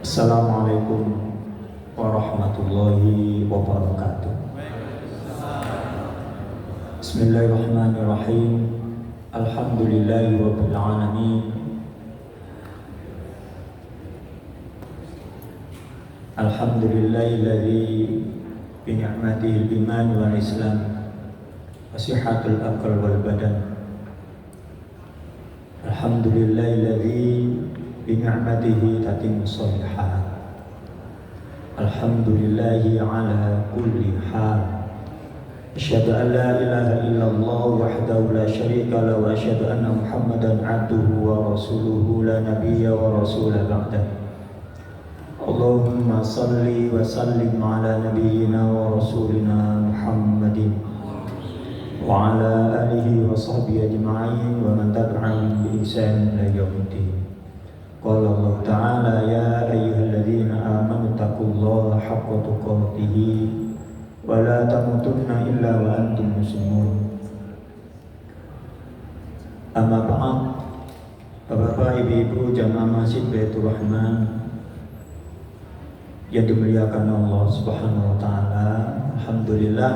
Assalamualaikum warahmatullahi wabarakatuh. Bismillahirrahmanirrahim. Alhamdulillahi rabbil alamin. Alhamdulillahilladzi bi ni'matihi al-iman wal islam wa sihhatul aql wal badan. Alhamdulillahilladzi bi ni'matihi tatimmu shalihat. Alhamdulillahi ala kulli hal. Asyhadu an la ilaha illallah wahdahu la syarika lahu wa asyhadu anna Muhammadan abduhu wa rasuluhu la nabiyya wa rasula ba'dah. Allahumma salli wa sallim ala nabiyyina wa rasulina Muhammadin wa ala alihi wa sahbihi ajma'in wa man tabi'ahum bi ihsan ila yaumiddin. Qala Allah Ta'ala ya ayyuhalladzina amanu taqullaha haqqa tuqatih wa la tamutunna illa wa antum muslimun. Amma ba'd. Bapak, Ibu, jamaah Masjid Baitur Rahman yang dimuliakan Allah Subhanahu wa taala. Alhamdulillah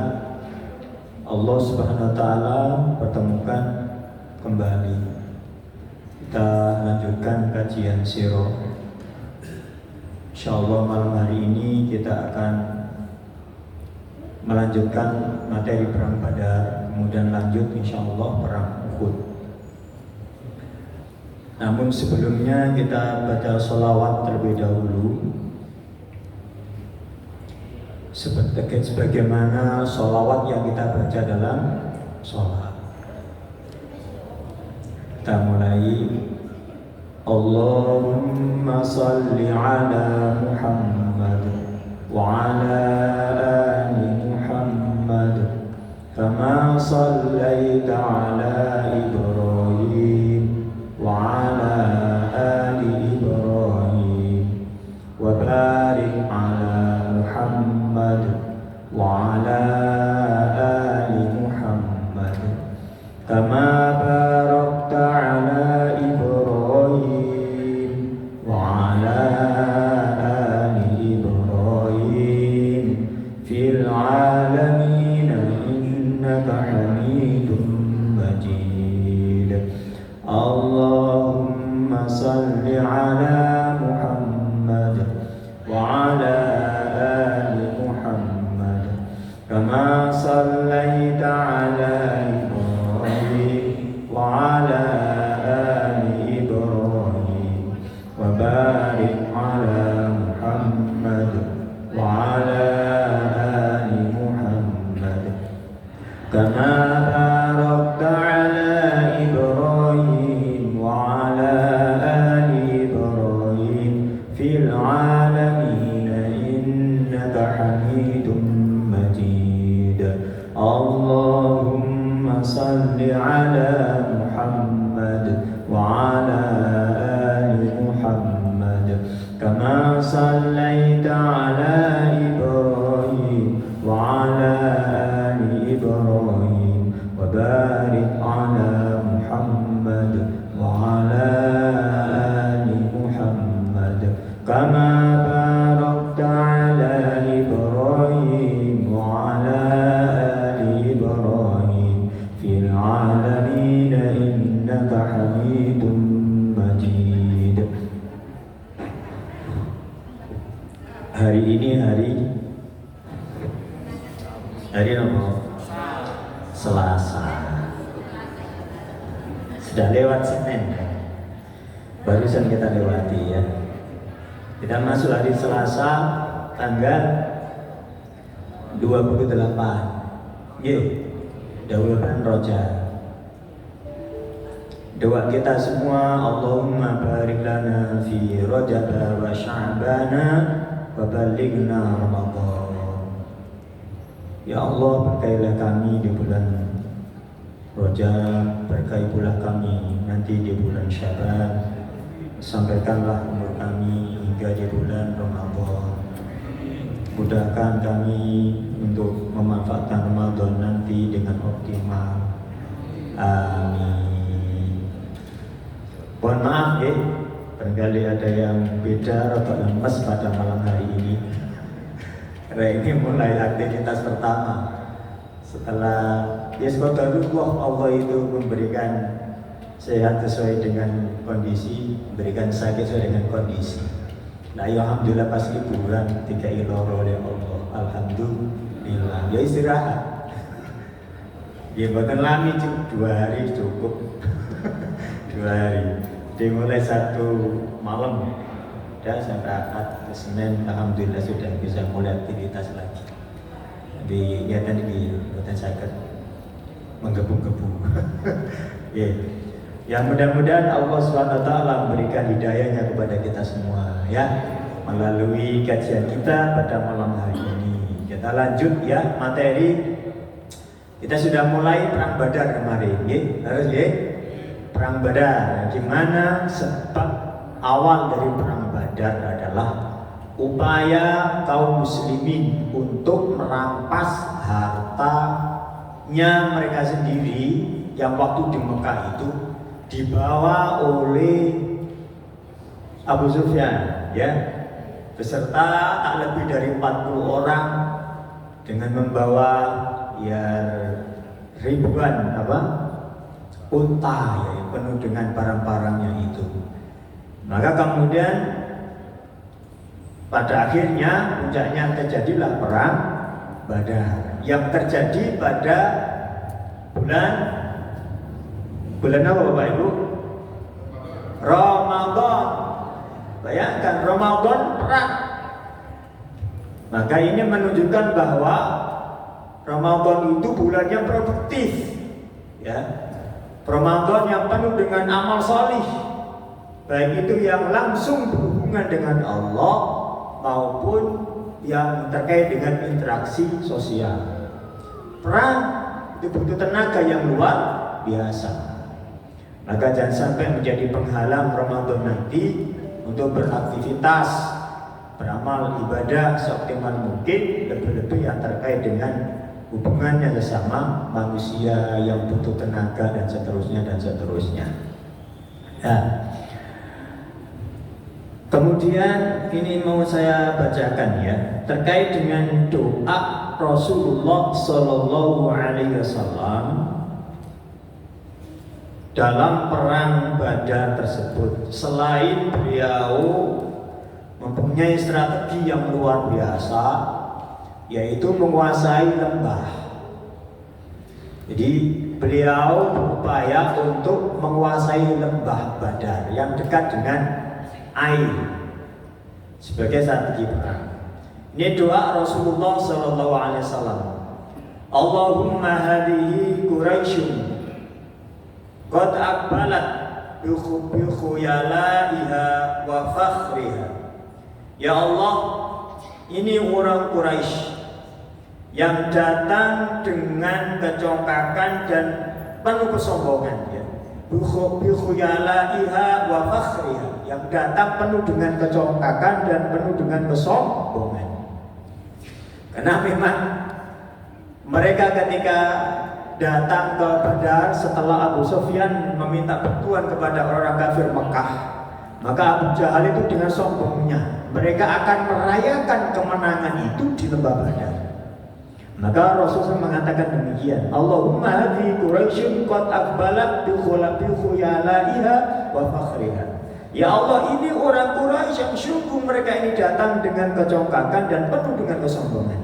Allah Subhanahu wa taala pertemukan kembali. Kita lanjutkan kajian sirah. Insyaallah malam hari ini kita akan melanjutkan materi perang Badar, kemudian lanjut insyaallah perang Uhud. Namun sebelumnya kita baca sholawat terlebih dahulu. Sebagaimana sholawat yang kita baca dalam sholat. Kita mulai. Allahumma salli ala Muhammad wa ala ali Muhammad kama sallaita ala Ibrahim wa ala ali Ibrahim wa barik ala Muhammad wa ala ali Muhammad kama barakta ala salli ala Muhammad wa ala ali Muhammad kama sallaita ala Ibrahim wa ala ali Ibrahim wa barik ala Muhammad wa ala ali Muhammad kama barakta ala Ibrahim wa ala Allahumma salli ala Muhammad wa ala ali Muhammad kama sallaita ala Ibrahim wa ala ali Ibrahim wa barik ala Muhammad wa ala ali Muhammad kama barakta ala Ibrahim wa ala العالمين إنك حميد مجيد. Hari ini hari apa? Selasa. Sudah lewat Senin. Barusan kita lewati ya. Kita masuk hari Selasa tanggal 28. Bulan Rajab. Doa kita semua, Allahumma barik lana fi Rajab wa Sya'bana wa balighna Ramadan. Ya Allah, berkailah kami di bulan Rajab, berkahi pula kami nanti di bulan Sya'ban. Sampaikanlah umur kami hingga di bulan Ramadan. Mudahkan kami untuk memanfaatkan Ramadan nanti dengan optimal. Amin. Mohon maaf Barangkali ada yang beda atau lemes pada malam hari ini. Karena ini mulai aktivitas pertama setelah qadarullah, Allah itu memberikan sehat sesuai dengan kondisi, memberikan sakit sesuai dengan kondisi. Nah ya alhamdulillah pas liburan 3 iloro oleh Allah, alhamdulillah. Ya istirahat. Ya bukan lami cukup 2 hari cukup. 2 hari. Dimulai 1 malam dan sampai Ahad ke Senin alhamdulillah sudah bisa mulai aktivitas lagi. Di niatan ini buatan sakit menggebu-gebu. Ya. Yang mudah-mudahan Allah SWT memberikan hidayahnya kepada kita semua ya, melalui kajian kita pada malam hari ini. Kita lanjut ya materi. Kita sudah mulai perang Badar kemarin, ya. Harus ya. Perang Badar. Gimana sebab awal dari perang Badar adalah upaya kaum muslimin untuk merampas hartanya mereka sendiri yang waktu di Mekah itu dibawa oleh Abu Sufyan ya, beserta tak lebih dari 40 orang dengan membawa ya ribuan unta ya, penuh dengan barang-barangnya itu. Maka kemudian pada akhirnya puncaknya terjadilah perang Badar yang terjadi pada bulan apa Bapak Ibu? Ramadan. Bayangkan Ramadan perang. Maka ini menunjukkan bahwa Ramadan itu bulannya produktif, ya. Ramadan yang penuh dengan amal salih, baik itu yang langsung berhubungan dengan Allah maupun yang terkait dengan interaksi sosial. Perang itu butuh tenaga yang luar biasa. Maka jangan sampai menjadi penghalang Ramadan nanti untuk beraktivitas, beramal ibadah seoptimal mungkin, lebih-lebih yang terkait dengan hubungannya sesama manusia yang butuh tenaga dan seterusnya dan seterusnya. Nah, kemudian ini mau saya bacakan ya, terkait dengan doa Rasulullah Shallallahu Alaihi Wasallam dalam perang Badar tersebut. Selain beliau mempunyai strategi yang luar biasa, yaitu menguasai lembah. Jadi beliau berupaya untuk menguasai lembah Badar yang dekat dengan air sebagai strategi perang. Ini doa Rasulullah Sallallahu Alaihi Wasallam. Allahumma hadihi Quraisyun qad aqbalat bi khuyalaiha wa fakhriha. Ya Allah, ini orang Quraisy yang datang dengan kecongkakan dan penuh kesombongan ya. Bi khuyalaiha wa fakhriha, yang datang penuh dengan kecongkakan dan penuh dengan kesombongan. Karena memang mereka ketika datang ke Badar setelah Abu Sufyan meminta bantuan kepada orang kafir Mekah, maka Abu Jahal itu dengan sombongnya mereka akan merayakan kemenangan itu di lembah Badar. Maka Rasulullah mengatakan demikian, Allahumma hadhi Quraisyun qad aqbalat bi khuyalaiha wa fakhriha. Ya Allah, ini orang Quraisy yang sungguh mereka ini datang dengan kecongkakan dan penuh dengan kesombongan.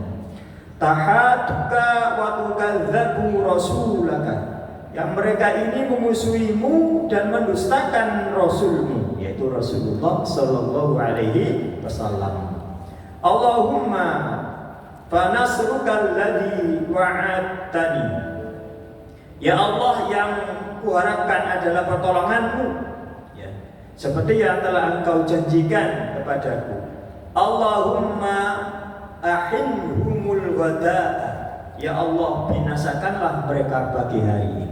Tahaduka wa tukadzabu rasulaka, yang mereka ini memusuhimu dan mendustakan rasulmu, yaitu Rasulullah Sallallahu Alaihi Wasallam. Allahumma fanasruka alladhi wa'adtani, ya Allah, yang kuharapkan adalah pertolonganmu ya, seperti yang telah engkau janjikan kepadaku. Allahumma ahinhumul ghada'a, ya Allah, binasakanlah mereka pagi hari ini.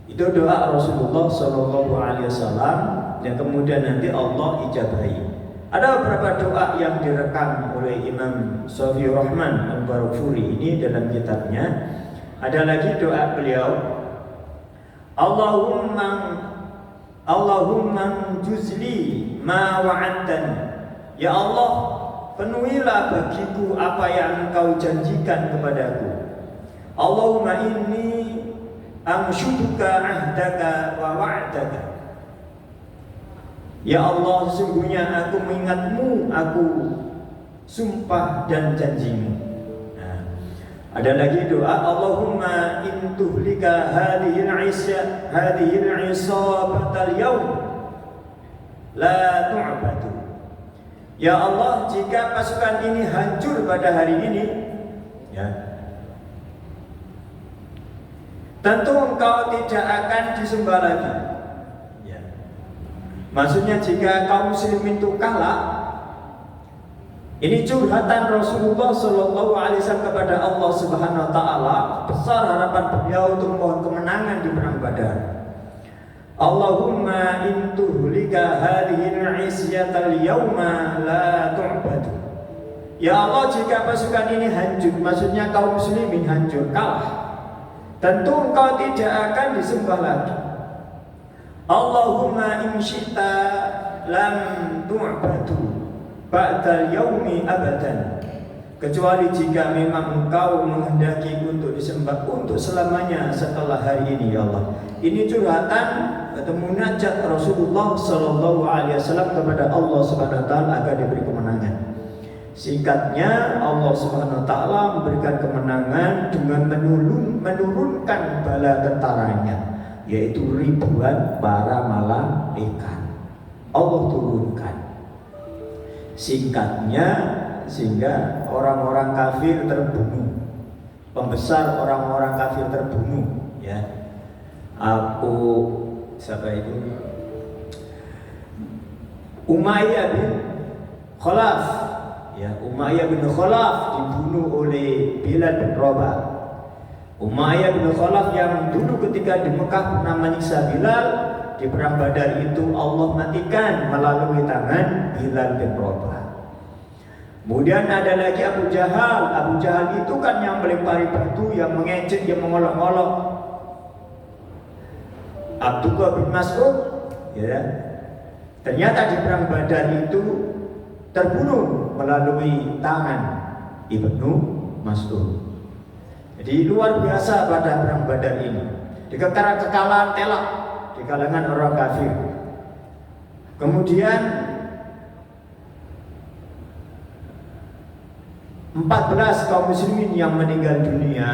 Itu doa Rasulullah Sallallahu Alaihi Wasallam yang kemudian nanti Allah ijabahi. Ada beberapa doa yang direkam oleh Imam Syafi'ur Rahman Al-Barufuri ini dalam kitabnya. Ada lagi doa beliau, Allahumma juzli ma wa'adtani. Ya Allah, penuhilah bagiku apa yang Engkau janjikan kepadaku. Allahumma inni amshuduka ahdaka wa wa'daka. Ya Allah, sesungguhnya aku mengingatmu, aku sumpah dan janjimu. Nah, ada lagi doa, Allahumma in tuhlika hadhil isabatal yaum la tu'badu. Ya Allah, jika pasukan ini hancur pada hari ini, ya, tentu Engkau tidak akan disembah lagi. Maksudnya jika kaum muslimin itu kalah, ini curhatan Rasulullah Shallallahu Alaihi Wasallam kepada Allah Subhanahu Wa Taala. Besar harapan beliau untuk mohon kemenangan di perang Badar. Allahumma in tuhlika hadhihi al-isyatal yawma la tu'badu. Ya Allah, jika pasukan ini hancur, maksudnya kaum muslimin hancur, kalah, tentu Engkau tidak akan disembah lagi. Allahumma in syi'ta lam tu'badu ba'dal yaumi abadan. Kecuali jika memang Engkau menghendaki untuk disembah untuk selamanya setelah hari ini, ya Allah. Ini curhatan atau munajat Rasulullah Sallallahu Alaihi Wasallam kepada Allah Subhanahu Wa Taala agar diberi kemenangan. Singkatnya, Allah Subhanahu Wa Taala memberikan kemenangan dengan menurunkan bala tentaranya, yaitu ribuan para malaikat. Allah turunkan. Singkatnya, sehingga orang-orang kafir terbunuh, pembesar orang-orang kafir terbunuh. Ya, siapa itu? Umayyah bin Khalaf. Ya, Umayyah bin Khalaf dibunuh oleh Bilal bin Rabah. Umayyah bin Khalaf yang dulu ketika di Mekah pernah menyiksa Bilal, di perang Badar itu Allah matikan melalui tangan Bilal bin Rabah. Kemudian ada lagi Abu Jahal. Abu Jahal itu kan yang melempari batu, yang mengejek, yang mengolok-olok Abdullah bin Mas'ud. Ya, ternyata di perang Badar itu terbunuh melalui tangan Ibnu Mas'ud. Jadi luar biasa pada perang Badar ini. Dikatakan kekalahan telak di kalangan orang kafir. Kemudian 14 kaum muslimin yang meninggal dunia,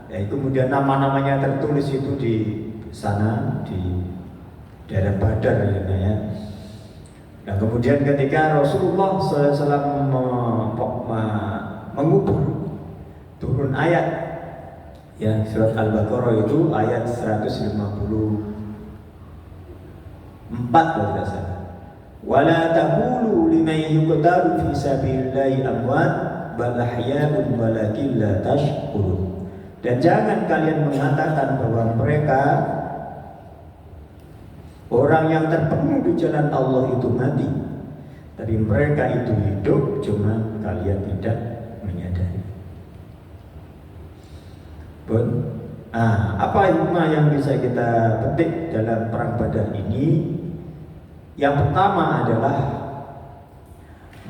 ya, kemudian nama-namanya tertulis itu di sana di daerah Badar, ya. Dan kemudian ketika Rasulullah SAW mengubur, turun ayat, ya, surat Al-Baqarah itu ayat 154 kalau tidak salah. Wala taqulu liman yuqtalu fi sabilillahi amwat bal ahya'un walakin la tashkurun. Dan jangan kalian mengatakan bahwa mereka orang yang terbunuh di jalan Allah itu mati, tapi mereka itu hidup, cuma kalian tidak menyadari. Apa hikmah yang bisa kita petik dalam perang Badar ini? Yang pertama adalah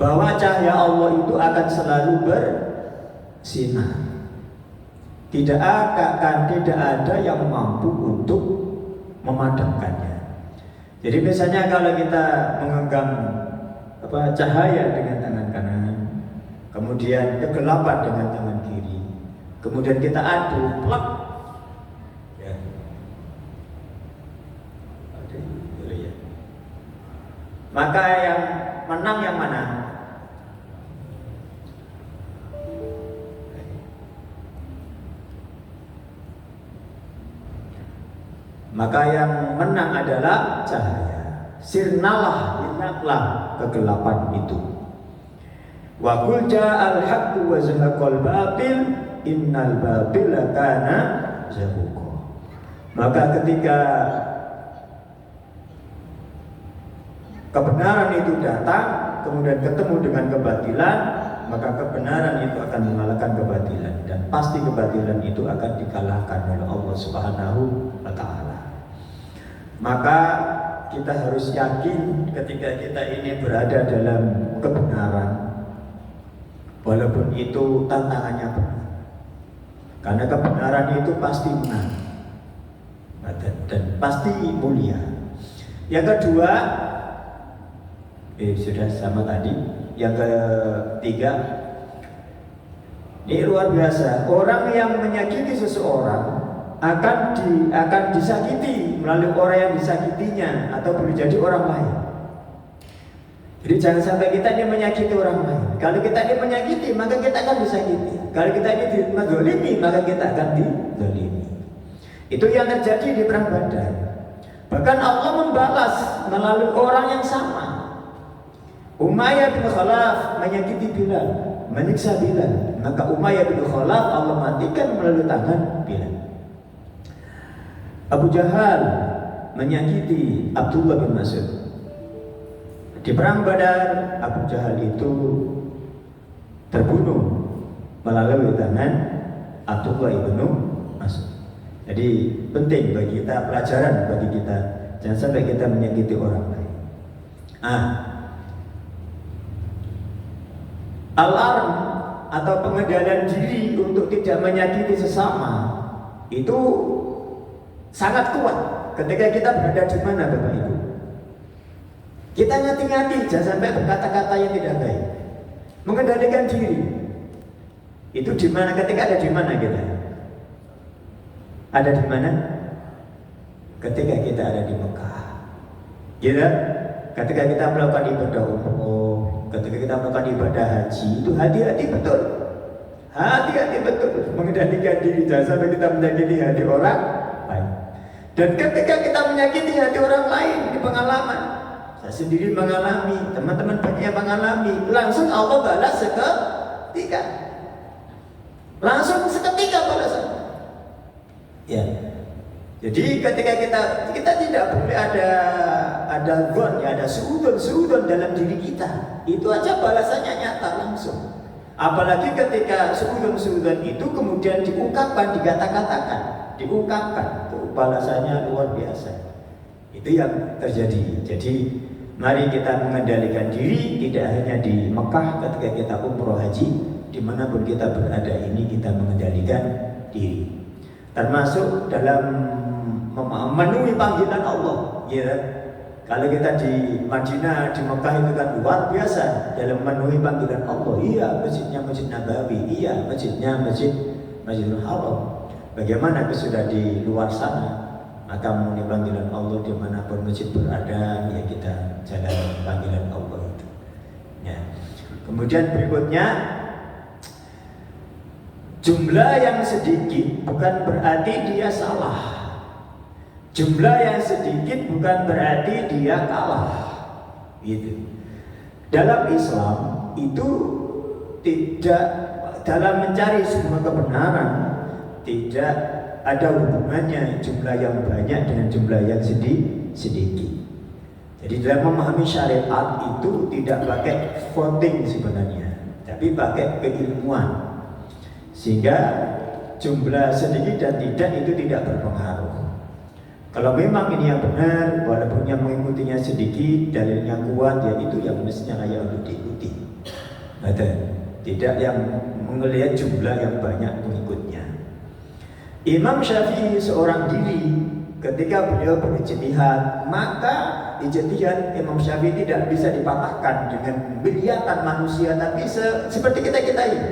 bahwa cahaya Allah itu akan selalu bersinar. Tidak ada yang mampu untuk memadamkannya. Jadi biasanya kalau kita menggenggam cahaya dengan tangan kanan, kemudian kegelapan dengan tangan kiri, kemudian kita adu, plak, ya. Maka yang menang yang mana? Maka yang menang adalah cahaya. Sirnalah, hinaklah kegelapan itu. Wa qul ja'al haqqu wa zahaqal batil innal batila kana zahuqa. Maka ketika kebenaran itu datang, kemudian ketemu dengan kebatilan, maka kebenaran itu akan mengalahkan kebatilan, dan pasti kebatilan itu akan dikalahkan oleh Allah Subhanahu wa Ta'ala. Maka kita harus yakin ketika kita ini berada dalam kebenaran, walaupun itu tantangannya berat. Karena kebenaran itu pasti benar dan pasti mulia. Yang kedua, sudah sama tadi. Yang ketiga, ini luar biasa. Orang yang menyakiti seseorang akan disakiti melalui orang yang disakitinya atau boleh jadi orang lain. Jadi jangan sampai kita ini menyakiti orang lain. Kalau kita ini menyakiti, maka kita akan disakiti. Kalau kita ini menzalimi, maka kita akan dizalimi. Itu yang terjadi di perang Badar. Bahkan Allah membalas melalui orang yang sama. Umayyah bin Khalaf menyakiti Bilal, menyiksa Bilal. Maka Umayyah bin Khalaf Allah matikan melalui tangan Bilal. Abu Jahal menyakiti Abdullah bin Mas'ud. Di perang Badar, Abu Jahal itu terbunuh melalui tangan Abdullah bin Mas'ud. Jadi penting bagi kita, pelajaran bagi kita, jangan sampai kita menyakiti orang lain. Alarm atau pengendalian diri untuk tidak menyakiti sesama itu sangat kuat ketika kita berada di mana, Bapak Ibu. Kita ngati-ngati jangan sampai berkata-kata yang tidak baik. Mengendalikan diri itu di mana? Ketika ada di mana kita? Ada di mana? Ketika kita ada di Mekah. Gitu? Ketika kita melakukan ibadah umroh, ketika kita melakukan ibadah haji, itu hati-hati betul. Hati-hati betul mengendalikan diri, jangan sampai kita menyakiti hati orang lain. Dan ketika kita menyakiti hati orang lain, di pengalaman, saya sendiri mengalami, teman-teman banyak yang mengalami, langsung Allah balas seketika. Langsung seketika balasan. Ya. Jadi ketika kita tidak boleh ada gon, ya, ada suudon dalam diri kita. Itu aja balasannya nyata langsung. Apalagi ketika suudon itu kemudian diungkapkan, dikata-katakan, diungkapkan, itu balasannya luar biasa. Itu yang terjadi. Jadi mari kita mengendalikan diri, tidak hanya di Mekah ketika kita umroh haji, dimanapun kita berada ini kita mengendalikan diri. Termasuk dalam memenuhi panggilan Allah, ya. Kalau kita di Madinah, di Mekah itu kan luar biasa dalam memenuhi panggilan Allah. Iya, masjidnya Masjid Nabawi, iya, masjidnya Masjidil Haram. Bagaimana sudah di luar sana, maka memenuhi panggilan Allah dimanapun masjid berada, ya kita jalan panggilan Allah itu. Ya. Kemudian berikutnya, jumlah yang sedikit bukan berarti dia salah. Jumlah yang sedikit bukan berarti dia kalah. Gitu. Dalam Islam itu tidak, dalam mencari semua kebenaran, tidak ada hubungannya jumlah yang banyak dengan jumlah yang sedikit. Jadi dalam memahami syariat itu tidak pakai voting sebenarnya, tapi pakai keilmuan. Sehingga jumlah sedikit dan tidak itu tidak berpengaruh. Kalau memang ini yang benar, walaupun yang mengikutinya sedikit, dalilnya kuat, ya itu yang mestinya layak untuk diikuti. Tidak yang melihat jumlah yang banyak pengikutnya. Imam Syafi'i seorang diri, ketika beliau berijtihad, maka ijtihad Imam Syafi'i tidak bisa dipatahkan dengan miliatan manusia, tapi seperti kita ini.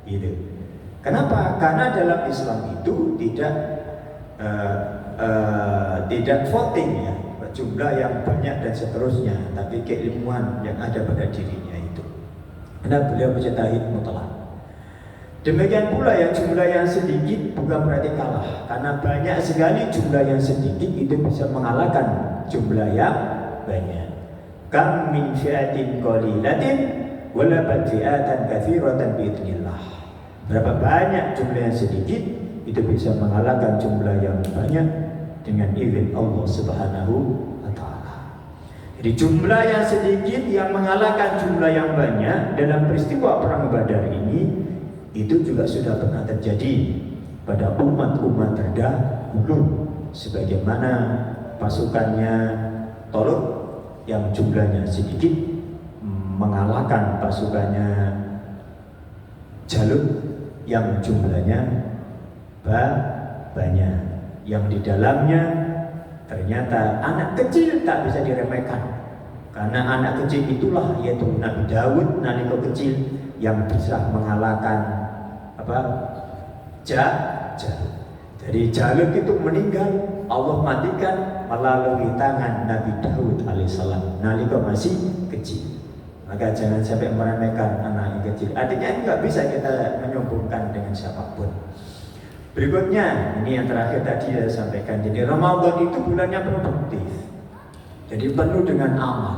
Gitu. Kenapa? Karena dalam Islam itu tidak voting, ya, jumlah yang banyak dan seterusnya, tapi keilmuan yang ada pada dirinya itu. Karena beliau mujtahid mutlak. Demikian pula yang jumlah yang sedikit bukan berarti kalah, karena banyak sekali jumlah yang sedikit itu bisa mengalahkan jumlah yang banyak. Kam min fi'atin qalilatin walabat fi'atan katsiratan biidznillah. Berapa banyak jumlah yang sedikit itu bisa mengalahkan jumlah yang banyak dengan izin Allah Subhanahu wa taala. Jadi jumlah yang sedikit yang mengalahkan jumlah yang banyak dalam peristiwa perang Badar ini itu juga sudah pernah terjadi pada umat-umat terdahulu, sebagaimana pasukannya Tolut yang jumlahnya sedikit mengalahkan pasukannya Jalut yang jumlahnya banyak, yang di dalamnya ternyata anak kecil tak bisa diremehkan. Karena anak kecil itulah yaitu Nabi Daud nalika kecil yang bisa mengalahkan Jalut. Jadi Jalut itu meninggal, Allah matikan melalui tangan Nabi Daud alaihissalam nalika masih kecil. Maka jangan sampai meremehkan anak yang kecil. Artinya nggak bisa kita menyombongkan dengan siapapun. Berikutnya, ini yang terakhir tadi saya sampaikan. Jadi Ramadan itu bulannya produktif. Jadi penuh dengan amal.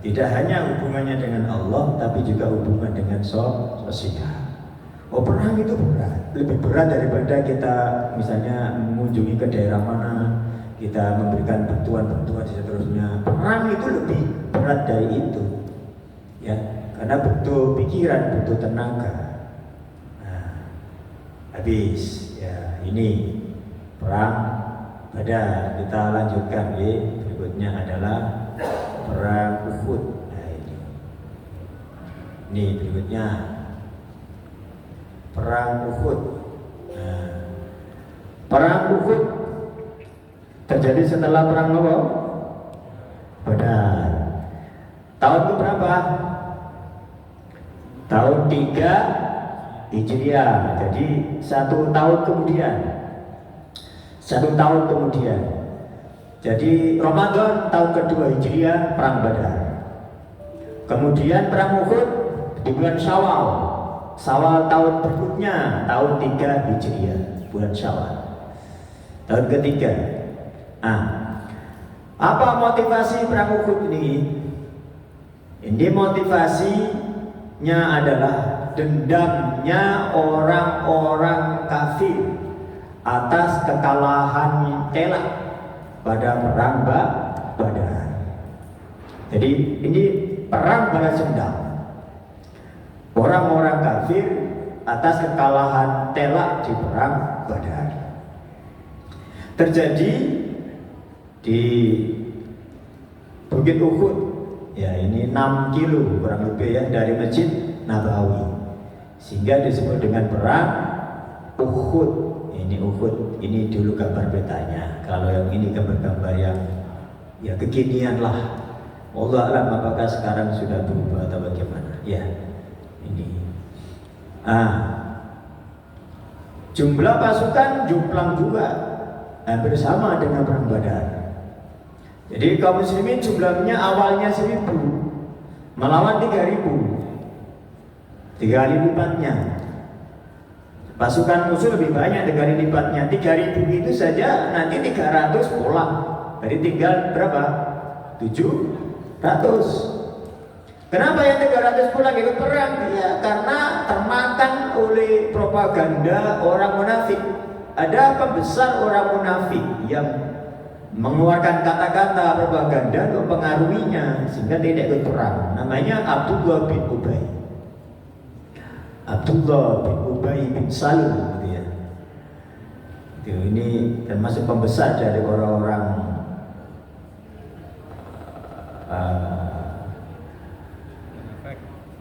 Tidak hanya hubungannya dengan Allah, tapi juga hubungan dengan sosial. Oh, perang itu berat, lebih berat daripada kita misalnya mengunjungi ke daerah mana, kita memberikan bantuan-bantuan dan seterusnya. Perang itu lebih berat dari itu, ya, karena butuh pikiran, butuh tenaga. Nah, habis, ya ini perang Badar. Kita lanjutkan, ya. Berikutnya adalah perang Uhud. Nah, ini berikutnya. Perang Uhud. Nah, perang Uhud terjadi setelah perang apa? Badar. Tahun ke berapa? Tahun 3 Hijriah. Jadi 1 tahun kemudian. 1 tahun kemudian. Jadi Ramadan tahun kedua Hijriah, perang Badar. Kemudian perang Uhud di bulan Syawal. Syawal tahun berikutnya, tahun 3 Hijriah, bulan Syawal. Tahun ketiga. Apa motivasi perang Uhud ini? Ini motivasinya adalah dendamnya orang-orang kafir atas kekalahan telak pada perang Badar. Jadi ini perang balas dendam. Orang-orang kafir atas kekalahan telak di perang Badar. Terjadi di Bukit Uhud. Ya, ini 6 kilo kurang lebih ya dari Masjid Nabawi. Sehingga disebut dengan perang Uhud. Ini Uhud, ini dulu gambar petanya. Kalau yang ini gambar-gambar yang ya kekinian lah. Allah alam apakah sekarang sudah berubah atau bagaimana? Ya. Ini. Jumlah pasukan jomplang juga hampir sama dengan perang Badar. Jadi kaum muslimin jumlahnya awalnya 1000 melawan 3000, 3 kali lipatnya. Pasukan musuh lebih banyak 3 kali lipatnya. 3000 itu saja nanti 300 pulang. Jadi tinggal berapa? 700. Kenapa yang 300 pulang ikut perang? Ya karena termakan oleh propaganda orang munafik. Ada pembesar orang munafik yang mengeluarkan kata-kata propaganda untuk pengaruhinya sehingga tidak ikut perang. Namanya Abdullah bin Ubay. Abdullah bin Ubay bin Salul, gitu ya. Ini termasuk pembesar dari orang-orang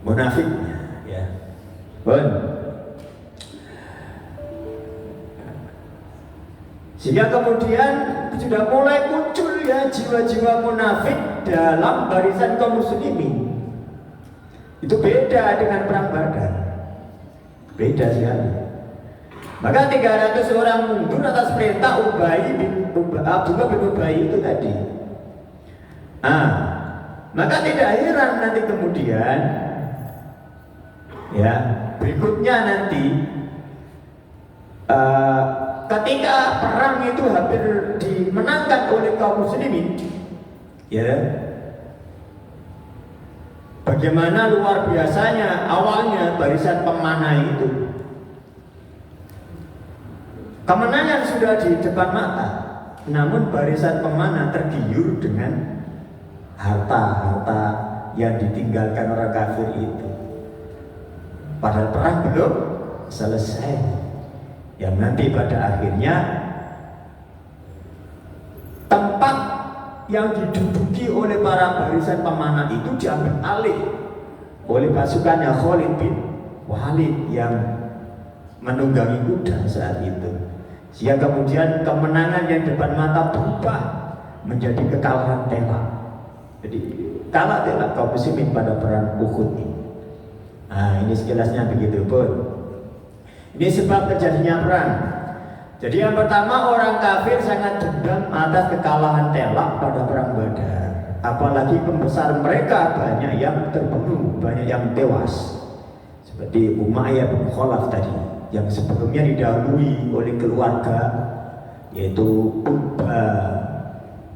munafiknya, ya. Sehingga kemudian sudah mulai muncul ya jiwa-jiwa munafik dalam barisan kaum muslimin. Itu beda dengan perang Badar. Beda sekali. Maka 300 orang mundur atas perintah Abdullah bin Ubay itu tadi. Maka tidak heran nanti kemudian ya berikutnya nanti ketika perang itu hampir dimenangkan oleh kaum muslimin, ya bagaimana luar biasanya awalnya barisan pemanah itu kemenangan sudah di depan mata, namun barisan pemanah tergiur dengan harta-harta yang ditinggalkan orang kafir itu. Padahal perang belum selesai, yang nanti pada akhirnya tempat yang diduduki oleh para barisan pemanah itu diambil alih oleh pasukannya Khalid bin Walid yang menunggangi kuda saat itu. Sehingga kemudian kemenangan yang depan mata berubah menjadi kekalahan telak. Jadi kalah telak kaum muslimin pada perang Uhud ini. Nah, ini sekilasnya begitu pun. Ini sebab terjadinya perang. Jadi yang pertama, orang kafir sangat dendam atas kekalahan telak pada perang Badar. Apalagi pembesar mereka banyak yang terbunuh, banyak yang tewas. Seperti Umayyah bin Khalaf tadi, yang sebelumnya didahului oleh keluarga, yaitu Utbah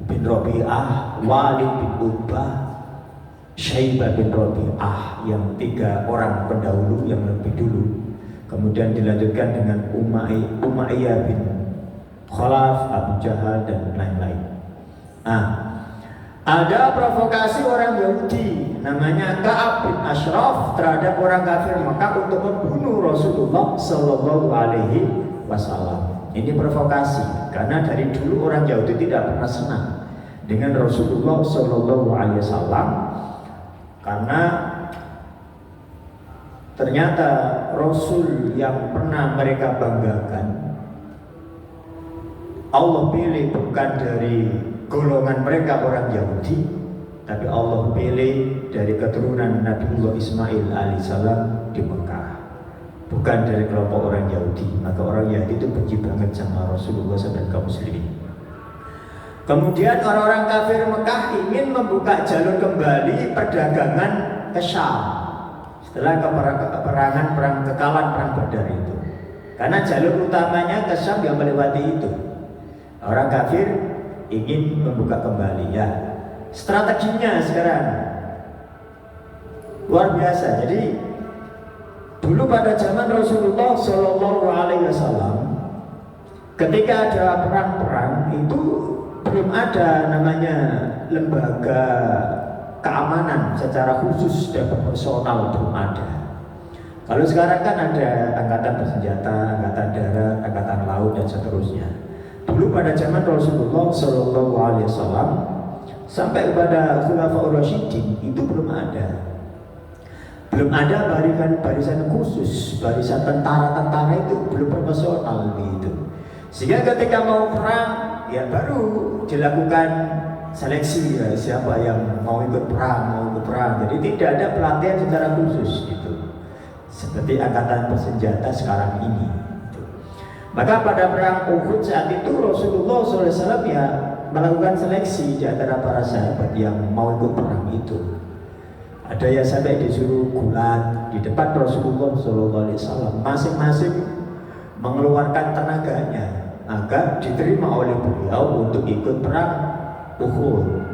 bin Rabi'ah, Walid bin Utbah, Syaibah bin Rabi'ah, yang 3 orang pendahulu yang lebih dulu. Kemudian dilanjutkan dengan Umayyah bin Khalaf, Abu Jahal, dan lain-lain. Ada provokasi orang Yahudi namanya Ka'ab bin Ashraf terhadap orang kafir Mekah untuk membunuh Rasulullah Sallallahu Alaihi Wasallam. Ini provokasi karena dari dulu orang Yahudi tidak pernah senang dengan Rasulullah Sallallahu Alaihi Wasallam, karena ternyata Rasul yang pernah mereka banggakan Allah pilih bukan dari golongan mereka orang Yahudi, tapi Allah pilih dari keturunan Nabiullah Ismail alaihissalam di Mekah, bukan dari kelompok orang Yahudi. Maka orang Yahudi itu benci banget sama Rasulullah dan kaum muslimin. Kemudian orang-orang kafir Mekah ingin membuka jalur kembali perdagangan ke Syam setelah kekalahan perang Badar itu, karena jalur utamanya ke Syam yang melewati itu. Orang kafir ingin membuka kembali, ya. Strateginya sekarang luar biasa. Jadi dulu pada zaman Rasulullah Shallallahu Alaihi Wasallam, ketika ada perang-perang itu belum ada namanya lembaga keamanan secara khusus dan personal, belum ada. Kalau sekarang kan ada angkatan bersenjata, angkatan darat, angkatan laut, dan seterusnya. Dulu pada zaman Rasulullah Shallallahu Alaihi Wasallam sampai kepada Khulafaur Rasyidin itu belum ada barisan khusus, barisan tentara-tentara itu belum profesional gitu. Sehingga ketika mau perang, ya baru dilakukan seleksi, ya, siapa yang mau ikut perang. Jadi tidak ada pelatihan secara khusus gitu, seperti angkatan bersenjata sekarang ini. Maka pada perang Uhud saat itu Rasulullah SAW ya melakukan seleksi di antara para sahabat yang mau ikut perang itu. Ada yang sampai disuruh gulat di depan Rasulullah SAW, masing-masing mengeluarkan tenaganya agar diterima oleh beliau untuk ikut perang Uhud.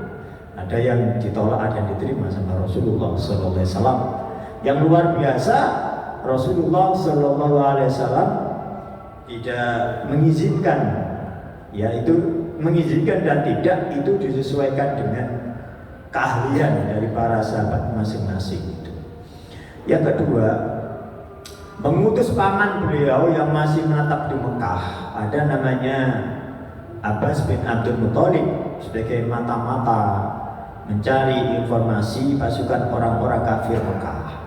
Ada yang ditolak, ada yang diterima sama Rasulullah SAW. Yang luar biasa, Rasulullah SAW tidak mengizinkan, yaitu mengizinkan dan tidak itu disesuaikan dengan keahlian dari para sahabat masing-masing itu. Yang kedua, mengutus paman beliau yang masih menetap di Mekah, ada namanya Abbas bin Abdul Muthalib, sebagai mata-mata mencari informasi pasukan orang-orang kafir Mekah.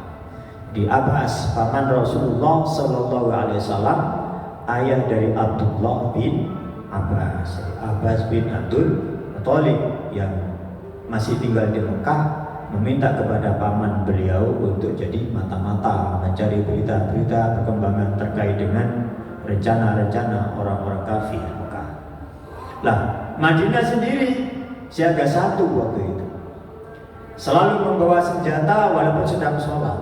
Di Abbas, paman Rasulullah Sallallahu Alaihi Wasallam, ayah dari Abdullah bin Abbas bin Abdul Muthalib yang masih tinggal di Mekah, meminta kepada paman beliau untuk jadi mata-mata mencari berita-berita perkembangan terkait dengan rencana-rencana orang-orang kafir Mekah. Lah, Madinah sendiri siaga 1 waktu itu, selalu membawa senjata walaupun sedang sholat,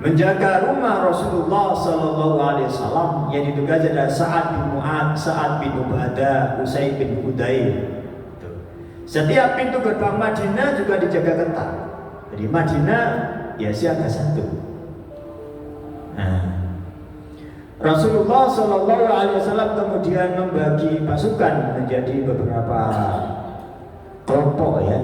menjaga rumah Rasulullah Sallallahu Alaihi Wasallam yang ditugas adalah Sa'ad bin Mu'ad, Sa'ad bin Ubadah, Usaid bin Hudayr. Setiap pintu gerbang Madinah juga dijaga ketat. Jadi Madinah ya siaga 1. Nah, Rasulullah Sallallahu Alaihi Wasallam kemudian membagi pasukan menjadi beberapa kelompok, ya.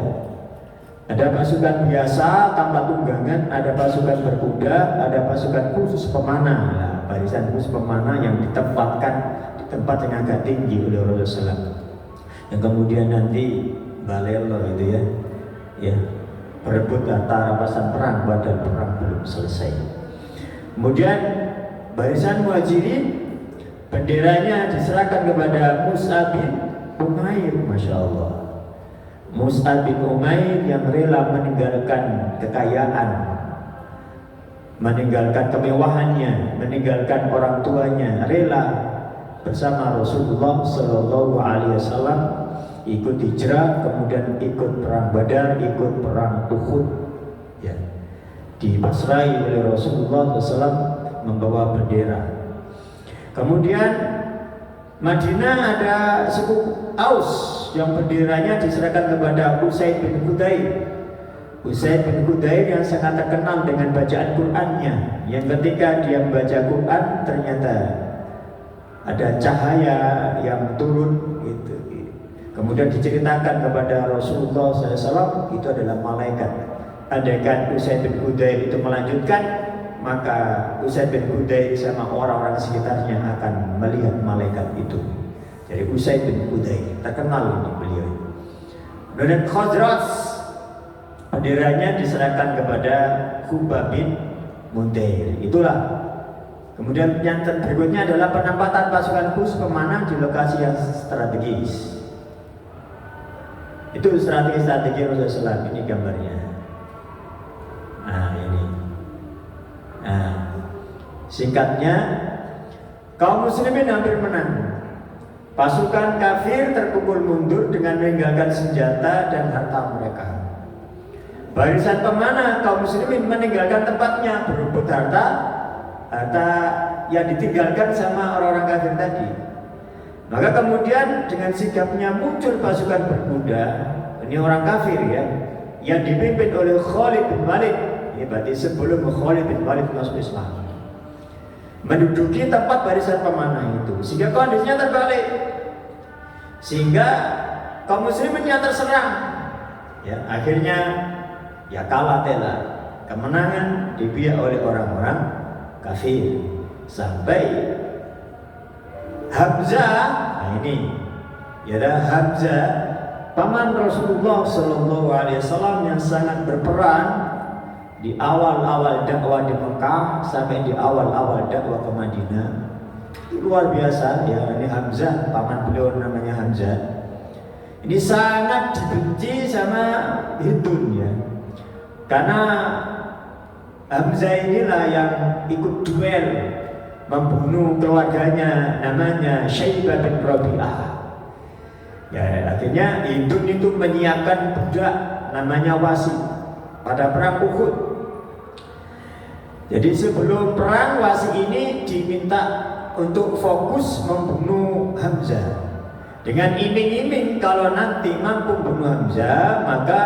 Ada pasukan biasa tanpa tunggangan, ada pasukan berkuda, ada pasukan khusus pemanah. Nah, barisan khusus pemanah yang ditempatkan di tempat yang agak tinggi oleh Rasulullah SAW, yang kemudian nanti balelo itu ya, ya berebut harta rampasan perang padahal perang belum selesai. Kemudian barisan Muhajirin benderanya diserahkan kepada Mus'ab bin Umair, masya Allah. Mus'ab bin Umair yang rela meninggalkan kekayaan, meninggalkan kemewahannya, meninggalkan orang tuanya, rela bersama Rasulullah Sallallahu Alaihi Wasallam ikut hijrah, kemudian ikut perang Badar, ikut perang Uhud, ya. Dipasrai oleh Rasulullah SAW membawa bendera. Kemudian Madinah ada suku Aus yang benderanya diserahkan kepada Usaid bin Hudayr. Usaid bin Hudayr yang sangat terkenal dengan bacaan Qur'annya, yang ketika dia membaca Qur'an ternyata ada cahaya yang turun gitu. Kemudian diceritakan kepada Rasulullah SAW, itu adalah malaikat. Andaikan Usaid bin Hudayr itu melanjutkan, maka Usaid bin Hudayr sama orang-orang sekitarnya akan melihat malaikat itu. Jadi Usaid bin Hudayr terkenal ini beliau. Dan Khazraj benderanya diserahkan kepada Hubab bin Mundir. Itulah. Kemudian yang berikutnya adalah penempatan pasukan khusus pemanah di lokasi yang strategis. Itu strategi Rasulullah SAW. Ini gambarnya. Nah ini. Nah, singkatnya, kaum muslimin hampir menang. Pasukan kafir terpukul mundur dengan meninggalkan senjata dan harta mereka. Barisan pemanah kaum muslimin meninggalkan tempatnya, berebut harta yang ditinggalkan sama orang-orang kafir tadi. Maka kemudian dengan sigapnya muncul pasukan berkuda. Ini orang kafir ya, yang dipimpin oleh Khalid bin Walid. Ini berarti sebelum Khalid bin Walid masuk Islam, menduduki tempat barisan pemanah itu, sehingga kondisinya terbalik, sehingga kaum muslimin yang terserang, ya akhirnya ya kalah tela, kemenangan dibiak oleh orang-orang kafir, sampai Hamzah, nah ini ya Hamzah, paman Rasulullah Sallallahu Alaihi Wasallam yang sangat berperan di awal-awal dakwah di Mekah sampai di awal-awal dakwah ke Madinah. Luar biasa ya, ini Hamzah, paman beliau namanya Hamzah. Ini sangat dibenci sama Hindun ya, karena Hamzah inilah yang ikut duel membunuh keluarganya namanya Syaibah bin Rabi'ah. Ya, akhirnya Hindun itu menyiapkan budak namanya Wasi pada perang Uhud. Jadi sebelum perang, Wasi ini diminta untuk fokus membunuh Hamzah dengan iming-iming kalau nanti mampu membunuh Hamzah maka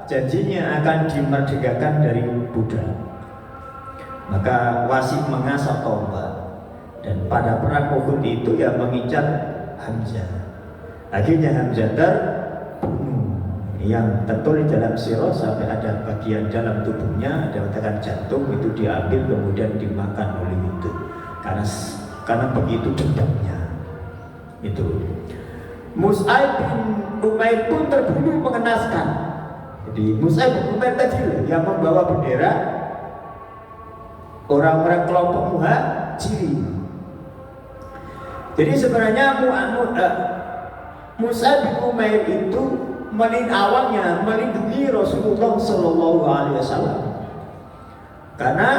janjinya akan dimerdekakan dari budak. Maka Wasi mengasah tombak dan pada perang Uhud itu yang mengincar Hamzah. Akhirnya Hamzah terbunuh. Yang tertulis dalam sirah sampai ada bagian dalam tubuhnya, ada katakan jantung itu diambil kemudian dimakan oleh itu. Karena begitu dendamnya. Itu. Mus'ab bin Umair pun terbunuh mengenaskan. Jadi Mus'ab bin Umair tadi yang membawa bendera orang-orang kelompok Muhajirin. Jadi sebenarnya Mus'ab bin Umair itu awalnya melindungi Rasulullah Sallallahu Alaihi Wasallam, karena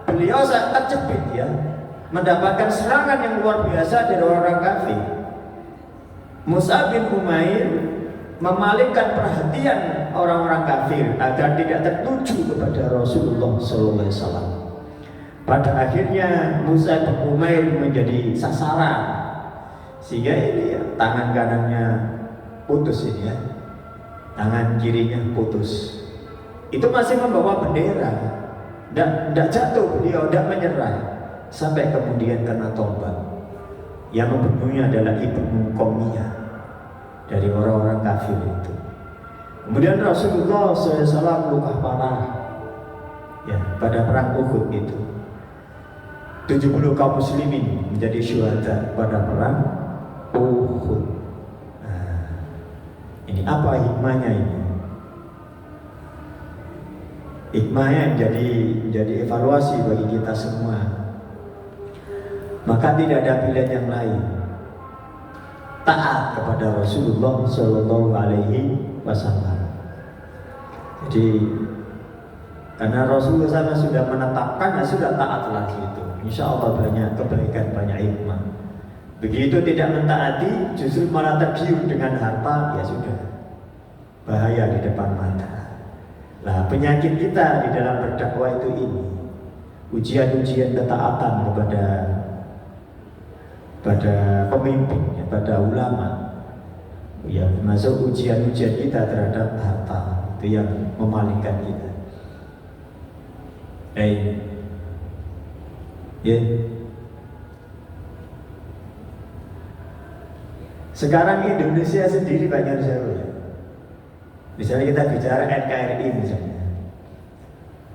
beliau sangat terjepit ya, mendapatkan serangan yang luar biasa dari orang kafir. Mus'ab bin Umair memalingkan perhatian orang-orang kafir agar tidak tertuju kepada Rasulullah Sallallahu Alaihi Wasallam. Pada akhirnya Mus'ab bin Umair menjadi sasaran, sehingga ini ya, tangan kanannya putus ini ya, tangan kirinya putus. Itu masih membawa bendera, tidak jatuh beliau, tidak menyerah, sampai kemudian kena tombak. Yang membunuhnya adalah Ibnu Qomiyah dari orang-orang kafir itu. Kemudian Rasulullah SAW luka parah ya pada perang Uhud itu. 70 kaum muslimin menjadi syuhada pada perang Uhud. Nah, ini Apa hikmahnya ini? Hikmahnya jadi evaluasi bagi kita semua. Maka tidak ada pilihan yang lain. Taat kepada Rasulullah Shallallahu Alaihi Wasallam. Jadi karena Rasulullah SAW sudah menetapkan, sudah taat lagi itu. Insya Allah banyak kebaikan, banyak hikmah. Begitu tidak mentaati, justru malah tergiur dengan harta, ya sudah bahaya di depan mata. Nah, penyakit kita di dalam berdakwah itu ini, ujian-ujian ketaatan pada pemimpin, pada ulama, ya masuk ujian-ujian kita terhadap harta itu yang memalingkan kita. Ya. Sekarang Indonesia sendiri banyak sekali. Misalnya kita bicara NKRI misalnya.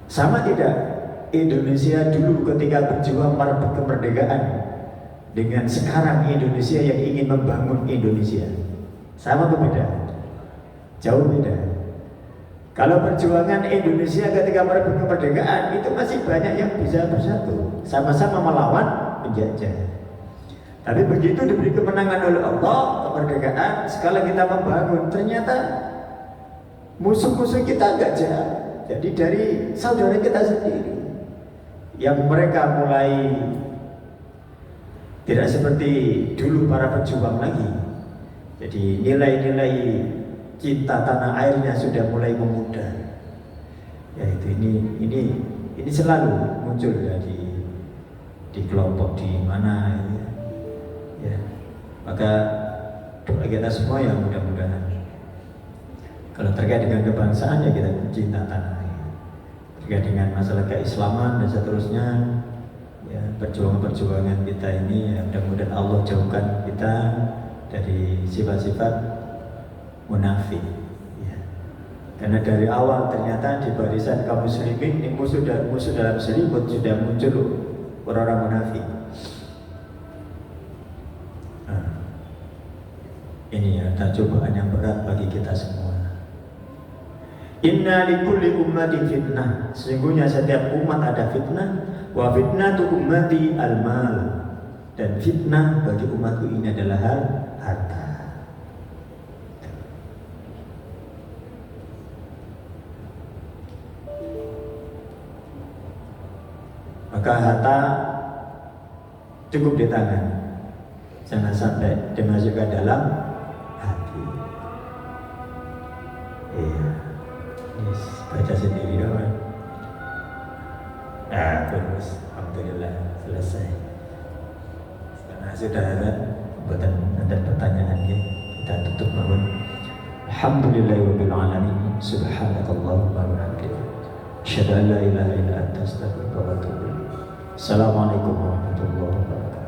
Sama tidak Indonesia dulu ketika berjuang merebut kemerdekaan dengan sekarang Indonesia yang ingin membangun Indonesia? Sama atau beda? Jauh beda. Kalau perjuangan Indonesia ketika merebut kemerdekaan itu masih banyak yang bisa bersatu, sama-sama melawan penjajah. Tapi begitu diberi kemenangan oleh Allah, kemerdekaan, sekali kita membangun, ternyata musuh-musuh kita enggak jahat. Jadi dari saudara kita sendiri, yang mereka mulai tidak seperti dulu para pejuang lagi. Jadi nilai-nilai cinta tanah airnya sudah mulai memudar. Yaitu ini selalu muncul di kelompok di mana. Ya, maka doa kita semua yang mudah-mudahan kalau terkait dengan kebangsaan ya kita cinta tanah air, terkait dengan masalah keislaman dan seterusnya ya perjuangan-perjuangan kita ini ya mudah-mudahan Allah jauhkan kita dari sifat-sifat munafik ya. Karena dari awal ternyata di barisan kaum muslimin ini musuh dalam selimut sudah muncul orang-orang munafik. Ini ada cobaan yang berat bagi kita semua. Inna likulli ummati fitnah. Sesungguhnya setiap umat ada fitnah. Wa fitnatu ummati al-mal. Dan fitnah bagi umatku ini adalah harta. Maka harta cukup di tangan. Jangan sampai dimasukkan dalam hati. Iya, yes, baca sendiri kan? Terus, alhamdulillah selesai. Karena sudah ada pertanyaan kita tutup mohon. Alhamdulillahirabbil alamin. Subhanakallahumma wa bihamdika. Asyhadu an la ilaha illa anta astaghfiruka wa atubu ilaik. Assalamualaikum warahmatullahi wabarakatuh.